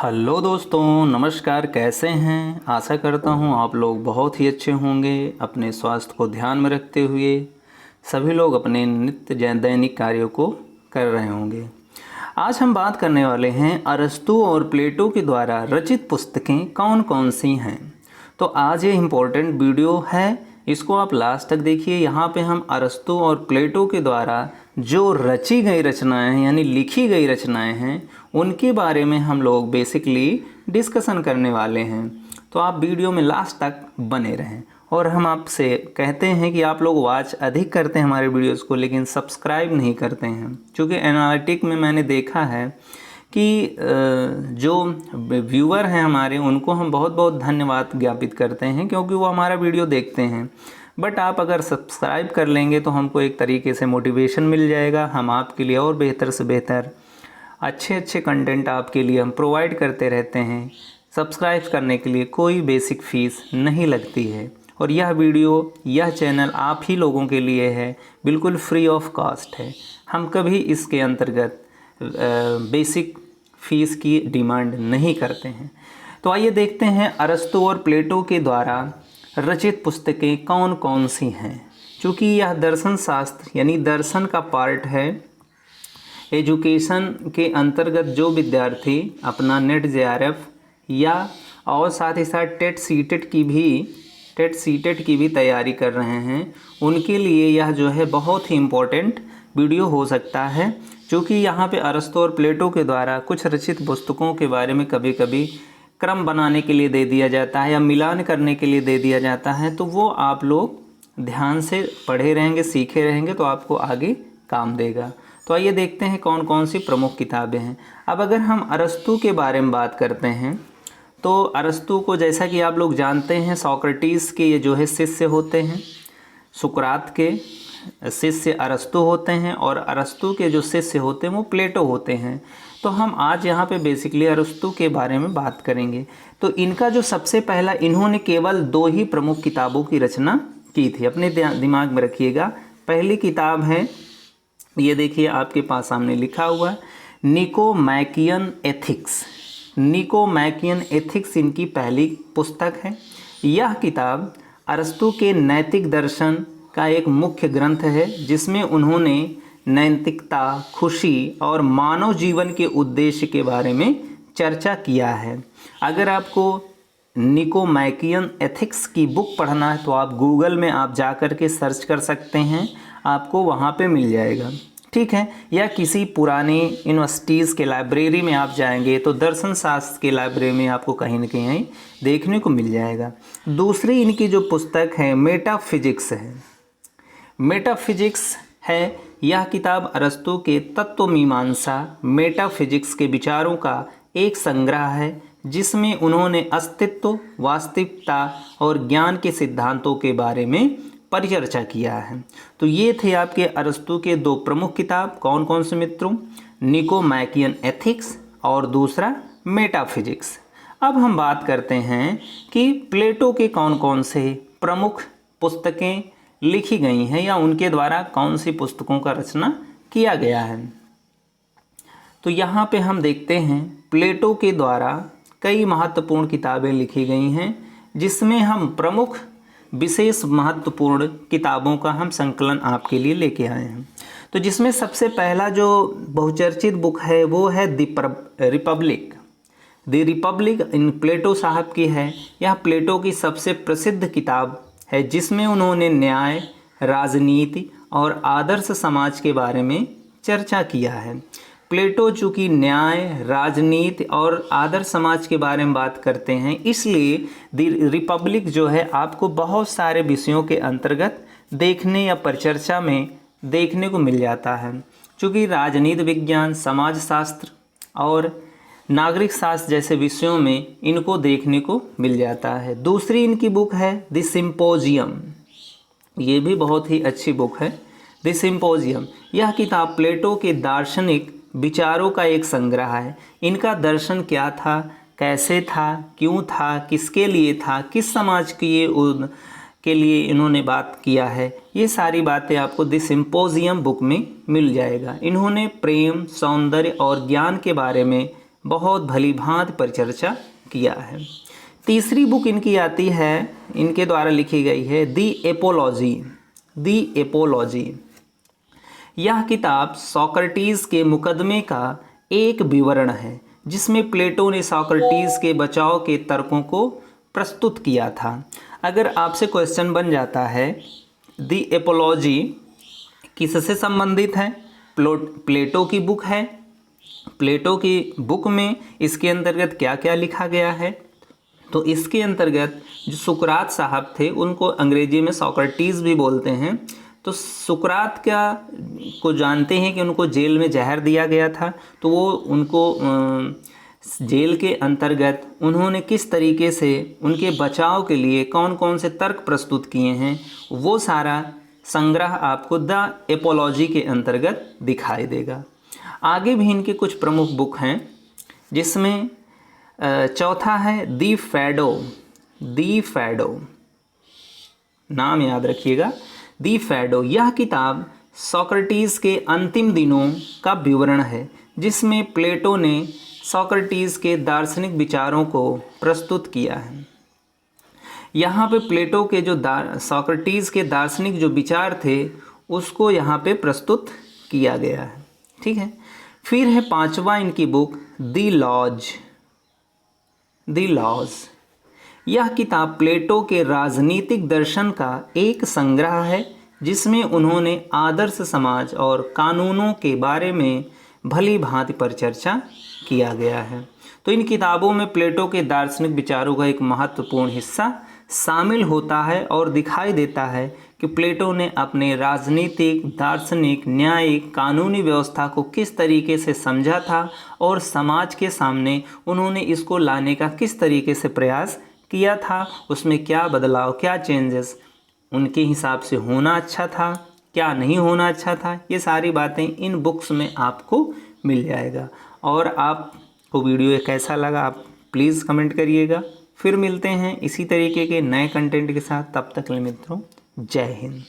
Hello दोस्तों, नमस्कार। कैसे हैं? आशा करता हूं आप लोग बहुत ही अच्छे होंगे। अपने स्वास्थ्य को ध्यान में रखते हुए सभी लोग अपने नित्य दैनिक कार्यों को कर रहे होंगे। आज हम बात करने वाले हैं अरस्तू और प्लेटो के द्वारा रचित पुस्तकें कौन कौन सी हैं। तो आज ये इम्पोर्टेंट वीडियो है, इसको आप लास्ट तक देखिए। यहाँ पे हम अरस्तू और प्लेटो के द्वारा जो रची गई रचनाएं हैं यानी लिखी गई रचनाएं हैं उनके बारे में हम लोग बेसिकली डिस्कशन करने वाले हैं। तो आप वीडियो में लास्ट तक बने रहें। और हम आपसे कहते हैं कि आप लोग वॉच अधिक करते हैं हमारे वीडियोस को, लेकिन सब्सक्राइब नहीं करते हैं। क्योंकि एनालिटिक में मैंने देखा है कि जो व्यूअर हैं हमारे, उनको हम बहुत बहुत धन्यवाद ज्ञापित करते हैं क्योंकि वो हमारा वीडियो देखते हैं। बट आप अगर सब्सक्राइब कर लेंगे तो हमको एक तरीके से मोटिवेशन मिल जाएगा। हम आपके लिए और बेहतर से बेहतर अच्छे कंटेंट आपके लिए हम प्रोवाइड करते रहते हैं। सब्सक्राइब करने के लिए कोई बेसिक फ़ीस नहीं लगती है और यह वीडियो, यह चैनल आप ही लोगों के लिए है, बिल्कुल फ्री ऑफ कॉस्ट है। हम कभी इसके अंतर्गत बेसिक फ़ीस की डिमांड नहीं करते हैं। तो आइए देखते हैं अरस्तू और प्लेटो के द्वारा रचित पुस्तकें कौन कौन सी हैं। चूँकि यह दर्शन शास्त्र यानी दर्शन का पार्ट है, एजुकेशन के अंतर्गत जो विद्यार्थी अपना नेट जेआरएफ या और साथ ही साथ टेट सीटेट की भी तैयारी कर रहे हैं, उनके लिए यह जो है बहुत ही इम्पोर्टेंट वीडियो हो सकता है। क्योंकि यहाँ पे अरस्तू और प्लेटो के द्वारा कुछ रचित पुस्तकों के बारे में कभी कभी क्रम बनाने के लिए दे दिया जाता है या मिलान करने के लिए दे दिया जाता है। तो वो आप लोग ध्यान से पढ़े रहेंगे, सीखे रहेंगे तो आपको आगे काम देगा। तो आइए देखते हैं कौन कौन सी प्रमुख किताबें हैं। अब अगर हम अरस्तू के बारे में बात करते हैं तो अरस्तू को, जैसा कि आप लोग जानते हैं, सोक्रेटिस के ये जो है शिष्य होते हैं। सुकरात के शिष्य अरस्तू होते हैं और अरस्तू के जो शिष्य होते हैं वो प्लेटो होते हैं। तो हम आज यहाँ पे बेसिकली अरस्तू के बारे में बात करेंगे। तो इनका जो सबसे पहला, इन्होंने केवल 2 ही प्रमुख किताबों की रचना की थी। अपने दिमाग में रखिएगा। पहली किताब है, ये देखिए आपके पास सामने लिखा हुआ है, निकोमैकियन एथिक्स। निकोमैकियन एथिक्स इनकी पहली पुस्तक है। यह किताब अरस्तू के नैतिक दर्शन का एक मुख्य ग्रंथ है, जिसमें उन्होंने नैतिकता, खुशी और मानव जीवन के उद्देश्य के बारे में चर्चा किया है। अगर आपको निकोमैकियन एथिक्स की बुक पढ़ना है तो आप गूगल में आप जा कर के सर्च कर सकते हैं, आपको वहाँ पे मिल जाएगा। ठीक है, या किसी पुरानी यूनिवर्सिटीज़ के लाइब्रेरी में आप जाएंगे तो दर्शन शास्त्र के लाइब्रेरी में आपको कहीं न कहीं देखने को मिल जाएगा। दूसरी इनकी जो पुस्तक है मेटाफिजिक्स है। मेटाफिजिक्स है, यह किताब अरस्तू के तत्वमीमांसा मेटाफिजिक्स के विचारों का एक संग्रह है, जिसमें उन्होंने अस्तित्व, वास्तविकता और ज्ञान के सिद्धांतों के बारे में परिचर्चा किया है। तो ये थे आपके अरस्तू के 2 प्रमुख किताब। कौन कौन से मित्रों? निकोमैकियन एथिक्स और दूसरा मेटाफिजिक्स। अब हम बात करते हैं कि प्लेटो के कौन कौन से प्रमुख पुस्तकें लिखी गई हैं या उनके द्वारा कौन सी पुस्तकों का रचना किया गया है। तो यहाँ पे हम देखते हैं प्लेटो के द्वारा कई महत्वपूर्ण किताबें लिखी गई हैं, जिसमें हम प्रमुख विशेष महत्वपूर्ण किताबों का हम संकलन आपके लिए लेके आए हैं। तो जिसमें सबसे पहला जो बहुचर्चित बुक है वो है रिपब्लिक। द रिपब्लिक इन प्लेटो साहब की है। यह प्लेटो की सबसे प्रसिद्ध किताब है, जिसमें उन्होंने न्याय, राजनीति और आदर्श समाज के बारे में चर्चा किया है। प्लेटो चूँकि न्याय, राजनीति और आदर्श समाज के बारे में बात करते हैं, इसलिए द रिपब्लिक जो है आपको बहुत सारे विषयों के अंतर्गत देखने या परिचर्चा में देखने को मिल जाता है। चूँकि राजनीति विज्ञान, समाज शास्त्र और नागरिक शास्त्र जैसे विषयों में इनको देखने को मिल जाता है। दूसरी इनकी बुक है द सिम्पोजियम। ये भी बहुत ही अच्छी बुक है, द सिम्पोजियम। यह किताब प्लेटो के दार्शनिक विचारों का एक संग्रह है। इनका दर्शन क्या था, कैसे था, क्यों था, किसके लिए था, किस समाज के लिए इन्होंने बात किया है, ये सारी बातें आपको द सिम्पोजियम बुक में मिल जाएगा। इन्होंने प्रेम, सौंदर्य और ज्ञान के बारे में बहुत भली भांति परिचर्चा किया है। तीसरी बुक इनकी आती है, इनके द्वारा लिखी गई है दी एपोलॉजी। दी एपोलॉजी यह किताब सोक्रेटिस के मुकदमे का एक विवरण है, जिसमें प्लेटो ने सोक्रेटिस के बचाव के तर्कों को प्रस्तुत किया था। अगर आपसे क्वेश्चन बन जाता है दी एपोलॉजी किससे संबंधित है, प्लेटो की बुक है, प्लेटो की बुक में इसके अंतर्गत क्या क्या लिखा गया है, तो इसके अंतर्गत जो सुकरात साहब थे, उनको अंग्रेजी में सोक्रेटिस भी बोलते हैं, तो सुकरात क्या को जानते हैं कि उनको जेल में जहर दिया गया था, तो वो उनको जेल के अंतर्गत उन्होंने किस तरीके से उनके बचाव के लिए कौन कौन से तर्क प्रस्तुत किए हैं, वो सारा संग्रह आपको द एपोलॉजी के अंतर्गत दिखाई देगा। आगे भी इनके कुछ प्रमुख बुक हैं, जिसमें चौथा है दी फैडो। दी फैडो नाम याद रखिएगा, दी फैडो। यह किताब सोक्रेटिस के अंतिम दिनों का विवरण है, जिसमें प्लेटो ने सोक्रेटिस के दार्शनिक विचारों को प्रस्तुत किया है। यहाँ पे प्लेटो के जो सोक्रेटिस के दार्शनिक जो विचार थे, उसको यहाँ पे प्रस्तुत किया गया है। ठीक है। फिर है पांचवा इनकी book the laws. The laws यह किताब प्लेटो के राजनीतिक दर्शन का एक संग्रह है, जिसमें उन्होंने आदर्श समाज और कानूनों के बारे में भली भांति पर चर्चा किया गया है। तो इन किताबों में प्लेटो के दार्शनिक विचारों का एक महत्वपूर्ण हिस्सा शामिल होता है और दिखाई देता है कि प्लेटो ने अपने राजनीतिक, दार्शनिक, न्यायिक, कानूनी व्यवस्था को किस तरीके से समझा था और समाज के सामने उन्होंने इसको लाने का किस तरीके से प्रयास किया था, उसमें क्या बदलाव, क्या चेंजेस उनके हिसाब से होना अच्छा था, क्या नहीं होना अच्छा था, ये सारी बातें इन बुक्स में आपको मिल जाएगा। और आपको वीडियो कैसा लगा आप प्लीज़ कमेंट करिएगा। फिर मिलते हैं इसी तरीके के नए कंटेंट के साथ, तब तक के लिए मित्रों जय हिंद।